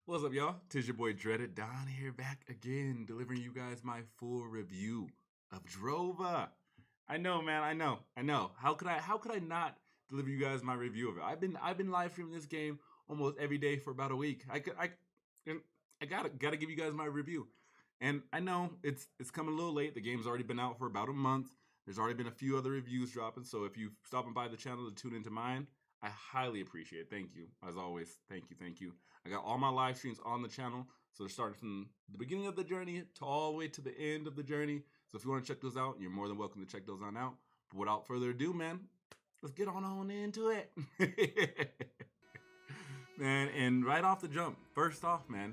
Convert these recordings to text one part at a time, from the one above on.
What's up, y'all? Tis your boy Dreaded Don here, back again, delivering you guys my full review of Drova. I know, man. I know. How could I not deliver you guys my review of it? I've been live streaming this game almost every day for about a week. I gotta give you guys my review. And I know it's coming a little late. The game's already been out for about a month. There's already been a few other reviews dropping. So if you've stopping by the channel to tune into mine, I highly appreciate it. Thank you. As always, thank you. I got all my live streams on the channel. So they're starting from the beginning of the journey to all the way to the end of the journey. So if you want to check those out, you're more than welcome to check those on out. But without further ado, man, let's get on into it. Man, and right off the jump, first off, man,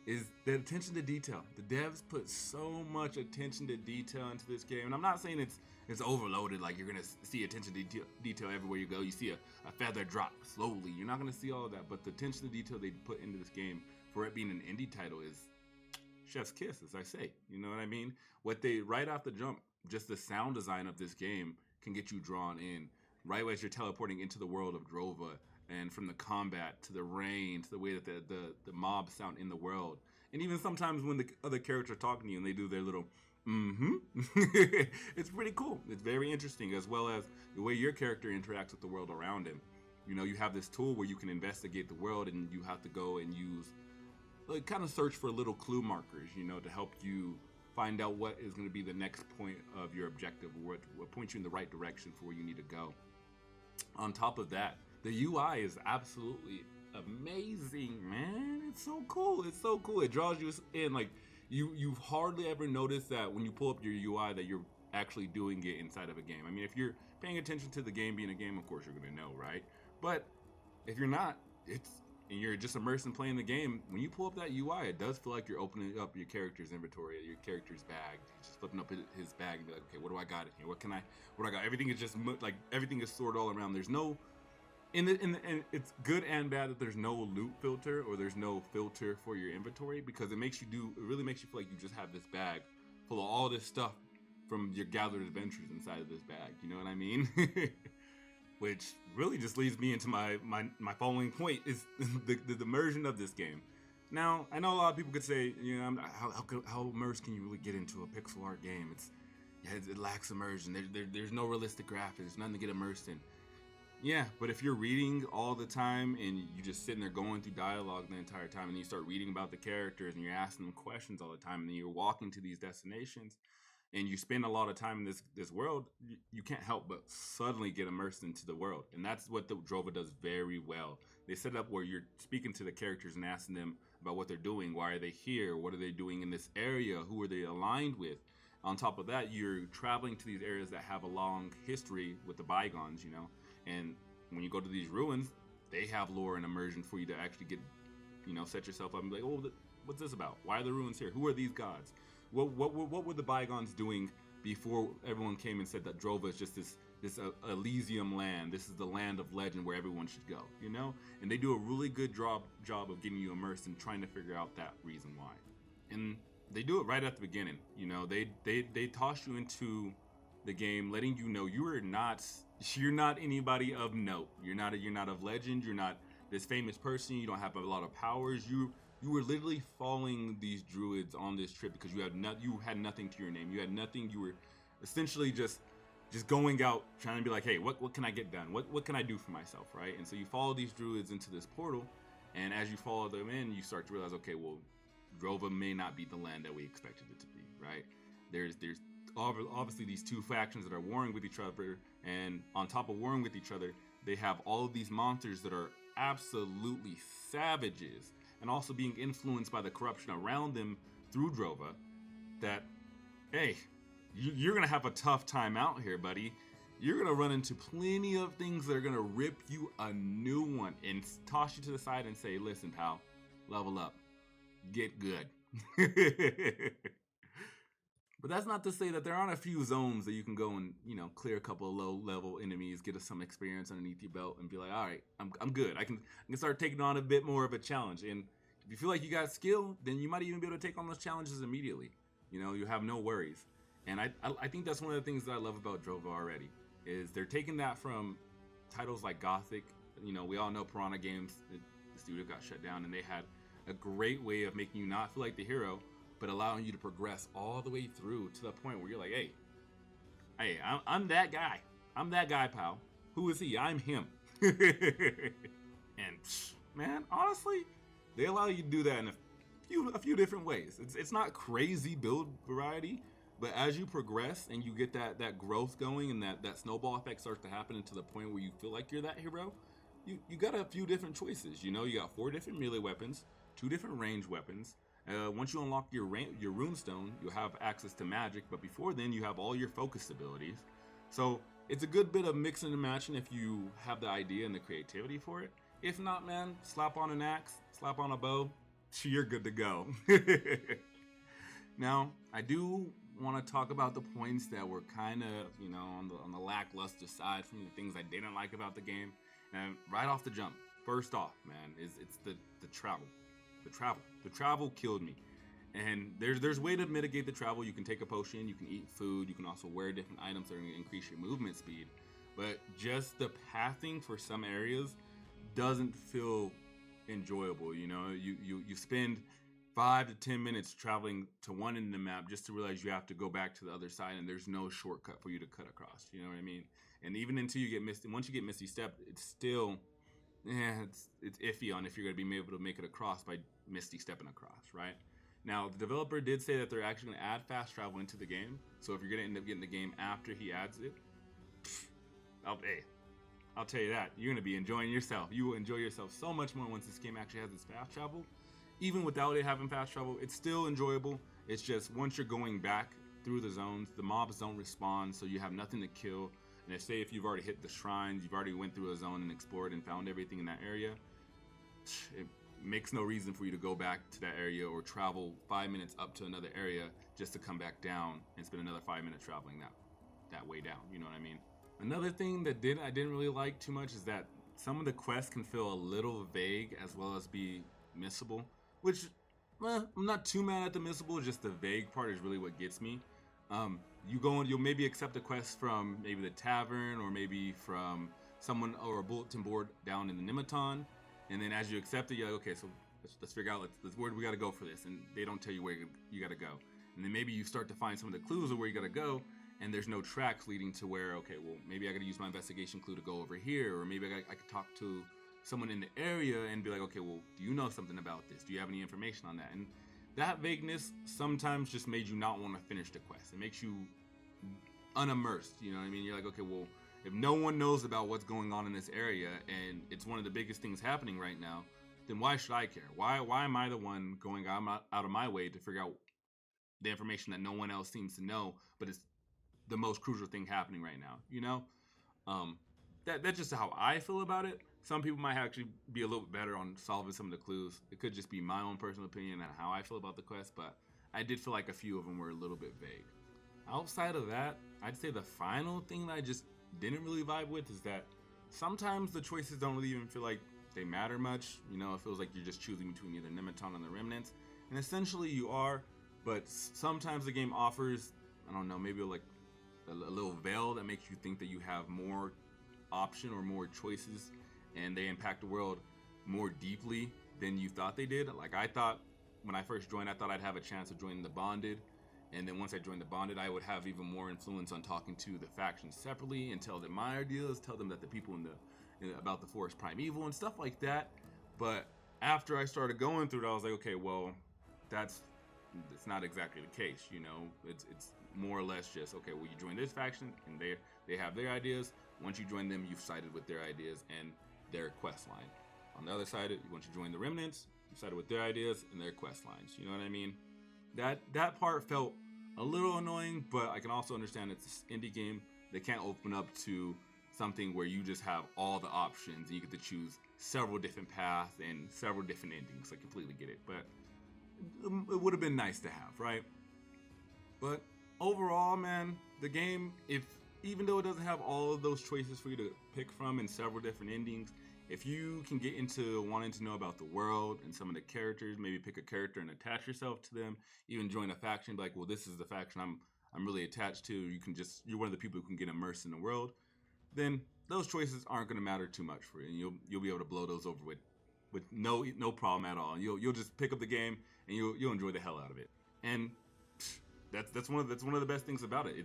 is the attention to detail. The devs put so much attention to detail into this game. And I'm not saying it's overloaded, like you're gonna see attention to detail everywhere you go. You see a feather drop slowly. You're not gonna see all of that, but the attention to detail they put into this game for it being an indie title is chef's kiss, as I say. You know what I mean? What they, right off the jump, just the sound design of this game can get you drawn in right as you're teleporting into the world of Drova. And from the combat to the rain to the way that the mobs sound in the world, and even sometimes when the other characters are talking to you and they do their little it's pretty cool. It's very interesting, as well as the way your character interacts with the world around him. You know, you have this tool where you can investigate the world, and you have to go and use, like, kind of search for little clue markers, you know, to help you find out what is going to be the next point of your objective, or what points you in the right direction for where you need to go. On top of that, the UI is absolutely amazing, man. It's so cool. It's so cool. It draws you in. Like, you've hardly ever noticed that when you pull up your UI that you're actually doing it inside of a game. I mean, if you're paying attention to the game being a game, of course you're gonna know, right? But if you're not, and you're just immersed in playing the game, when you pull up that UI, it does feel like you're opening up your character's inventory, your character's bag. You're just flipping up his bag and be like, okay, what do I got in here? What do I got? Everything is just like, everything is sorted all around. There's no, and it's good and bad that there's no loot filter, or there's no filter for your inventory, because it really makes you feel like you just have this bag full of all this stuff from your gathered adventures inside of this bag. You know what I mean? Which really just leads me into my following point, is the immersion of this game. Now, I know a lot of people could say, you know, how immersed can you really get into a pixel art game? It lacks immersion. There's no realistic graphics. There's nothing to get immersed in. Yeah, but if you're reading all the time and you just sitting there going through dialogue the entire time, and you start reading about the characters and you're asking them questions all the time, and then you're walking to these destinations and you spend a lot of time in this world, you can't help but suddenly get immersed into the world. And that's what the Drova does very well. They set it up where you're speaking to the characters and asking them about what they're doing. Why are they here? What are they doing in this area? Who are they aligned with? On top of that, you're traveling to these areas that have a long history with the bygones, you know? And when you go to these ruins, they have lore and immersion for you to actually get, you know, set yourself up and be like, oh, what's this about? Why are the ruins here? Who are these gods? What were the bygones doing before everyone came and said that Drova is just this Elysium land? This is the land of legend where everyone should go, you know? And they do a really good job of getting you immersed and trying to figure out that reason why. And they do it right at the beginning. You know, they toss you into the game, letting you know you're not anybody of note. You're not of legend. You're not this famous person. You don't have a lot of powers. You were literally following these druids on this trip because you had nothing to your name. You had nothing. You were essentially just going out trying to be like, hey, what can I get done? What can I do for myself, right? And so you follow these druids into this portal, and as you follow them in, you start to realize, okay, well, Drova may not be the land that we expected it to be, right? There's obviously these two factions that are warring with each other, and on top of warring with each other, they have all of these monsters that are absolutely savages, and also being influenced by the corruption around them through Drova, that, hey, you're gonna have a tough time out here, buddy. You're gonna run into plenty of things that are gonna rip you a new one and toss you to the side and say, listen, pal, level up, get good. But that's not to say that there aren't a few zones that you can go and, you know, clear a couple of low-level enemies, get us some experience underneath your belt, and be like, all right, I'm good. I can start taking on a bit more of a challenge. And if you feel like you got skill, then you might even be able to take on those challenges immediately. You know, you have no worries. And I think that's one of the things that I love about Drova already, is they're taking that from titles like Gothic. You know, we all know Piranha Games, the studio got shut down, and they had a great way of making you not feel like the hero, but allowing you to progress all the way through to the point where you're like, I'm that guy. I'm that guy, pal. Who is he? I'm him. And man, honestly, they allow you to do that in a few different ways. It's not crazy build variety, but as you progress and you get that growth going and that snowball effect starts to happen to the point where you feel like you're that hero, you got a few different choices. You know, you got 4 different melee weapons, 2 different range weapons. Once you unlock your runestone, you'll have access to magic, but before then you have all your focus abilities. So it's a good bit of mixing and matching if you have the idea and the creativity for it. If not, man, slap on an axe, slap on a bow, you're good to go. Now, I do want to talk about the points that were kind of, on the lackluster side from the things I didn't like about the game. And right off the jump, first off, man, it's the travel. The travel killed me. And there's way to mitigate the travel. You can take a potion, you can eat food, you can also wear different items that are going to increase your movement speed. But just the pathing for some areas doesn't feel enjoyable. You spend 5 to 10 minutes traveling to one end of the map just to realize you have to go back to the other side, and there's no shortcut for you to cut across. You know what I mean? And even until you get once you get Misty Step, it's still, it's iffy on if you're going to be able to make it across by Misty Stepping across, right? Now, the developer did say that they're actually going to add fast travel into the game. So if you're going to end up getting the game after he adds it, I'll tell you that, you're going to be enjoying yourself. You will enjoy yourself so much more once this game actually has its fast travel. Even without it having fast travel, it's still enjoyable. It's just once you're going back through the zones, the mobs don't respawn, so you have nothing to kill. And if you've already hit the shrines, you've already went through a zone and explored and found everything in that area, it makes no reason for you to go back to that area or travel 5 minutes up to another area just to come back down and spend another 5 minutes traveling that way down. You know what I mean? Another thing that I didn't really like too much is that some of the quests can feel a little vague as well as be missable, which I'm not too mad at the missable, just the vague part is really what gets me. You go and you'll maybe accept a quest from maybe the tavern or maybe from someone or a bulletin board down in the Nematon, and then as you accept it, you're like, okay, so let's figure out where we got to go for this, and they don't tell you where you got to go, and then maybe you start to find some of the clues of where you got to go, and there's no tracks leading to where, okay, well, maybe I got to use my investigation clue to go over here, or maybe I could talk to someone in the area and be like, okay, well, do you know something about this? Do you have any information on that? And that vagueness sometimes just made you not want to finish the quest. It makes you unimmersed, you know what I mean? You're like, okay, well, if no one knows about what's going on in this area and it's one of the biggest things happening right now, then why should I care? Why am I the one going out of my way to figure out the information that no one else seems to know, but it's the most crucial thing happening right now, you know? That's just how I feel about it. Some people might actually be a little bit better on solving some of the clues. It could just be my own personal opinion and how I feel about the quest, but I did feel like a few of them were a little bit vague. Outside of that, I'd say the final thing that I just didn't really vibe with is that sometimes the choices don't really even feel like they matter much. You know, it feels like you're just choosing between either Nematon and the Remnants, and essentially you are, but sometimes the game offers, I don't know, maybe like a little veil that makes you think that you have more option or more choices, and they impact the world more deeply than you thought they did. Like I thought when I first joined, I thought I'd have a chance of joining the Bonded, and then once I joined the Bonded, I would have even more influence on talking to the factions separately and tell them my ideas, tell them that the people about the Forest Primeval and stuff like that. But after I started going through it, I was like, okay, well, it's not exactly the case, you know. It's more or less just, okay, well, you join this faction and they have their ideas. Once you join them, you've sided with their ideas and their quest line. On the other side, once you join the Remnants, you sided with their ideas and their quest lines. You know what I mean? That part felt a little annoying, but I can also understand it's an indie game. They can't open up to something where you just have all the options and you get to choose several different paths and several different endings. I completely get it, but it would have been nice to have, right? But overall, man, the game, even though it doesn't have all of those choices for you to pick from and several different endings, if you can get into wanting to know about the world and some of the characters, maybe pick a character and attach yourself to them, even join a faction, be like, well, this is the faction I'm really attached to, you're one of the people who can get immersed in the world, then those choices aren't going to matter too much for you, and you'll be able to blow those over with but no problem at all. You'll just pick up the game and you'll enjoy the hell out of it. And that's one of the best things about it.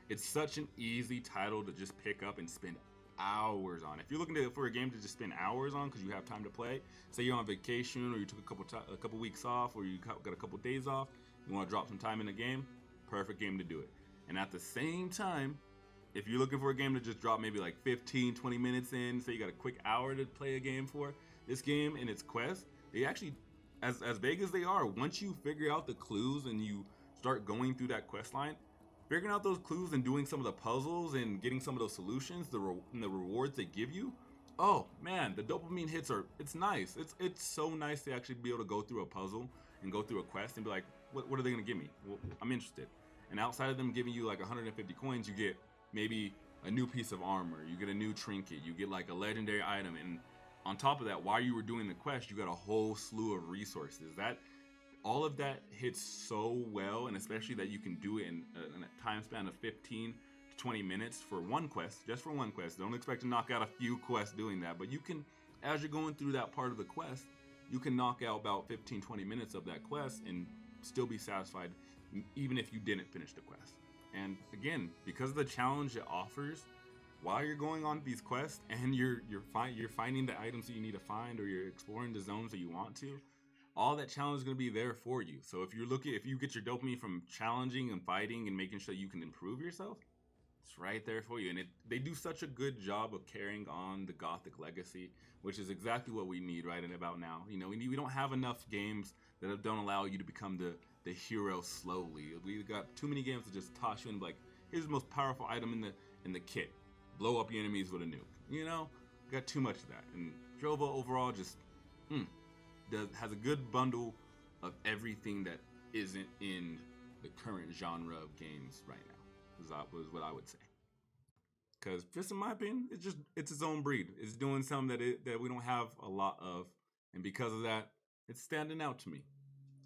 It's such an easy title to just pick up and spend hours on. If you're looking for a game to just spend hours on because you have time to play, say you're on vacation or you took a couple weeks off or you got a couple days off, you want to drop some time in a game, perfect game to do it. And at the same time, if you're looking for a game to just drop maybe like 15, 20 minutes in, say you got a quick hour to play a game for, this game and its quest, they actually, as vague as they are, once you figure out the clues and you start going through that quest line, figuring out those clues and doing some of the puzzles and getting some of those solutions, and the rewards they give you, oh man, the dopamine hits it's nice. It's so nice to actually be able to go through a puzzle and go through a quest and be like, what are they gonna give me? Well, I'm interested. And outside of them giving you like 150 coins, you get maybe a new piece of armor, you get a new trinket, you get like a legendary item, and on top of that, while you were doing the quest, you got a whole slew of resources. That all of that hits so well, and especially that you can do it in a time span of 15 to 20 minutes for one quest, just for one quest. Don't expect to knock out a few quests doing that, but you can, as you're going through that part of the quest, you can knock out about 15, 20 minutes of that quest and still be satisfied, even if you didn't finish the quest. And again, because of the challenge it offers, while you're going on these quests and you're finding the items that you need to find, or you're exploring the zones that you want to, all that challenge is going to be there for you. So if you get your dopamine from challenging and fighting and making sure you can improve yourself, it's right there for you. And they do such a good job of carrying on the Gothic legacy, which is exactly what we need right about now. You know, we don't have enough games that don't allow you to become the hero slowly. We got too many games that just toss you in like, here's the most powerful item in the kit. Blow up your enemies with a nuke. You know, got too much of that. And Drova overall just has a good bundle of everything that isn't in the current genre of games right now. Was what I would say. Because just in my opinion, it's its own breed. It's doing something that we don't have a lot of, and because of that, it's standing out to me.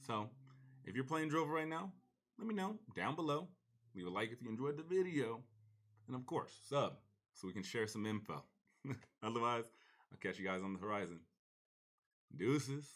So, if you're playing Drova right now, let me know down below. Leave a like if you enjoyed the video, and of course, sub so we can share some info. Otherwise, I'll catch you guys on the horizon. Deuces.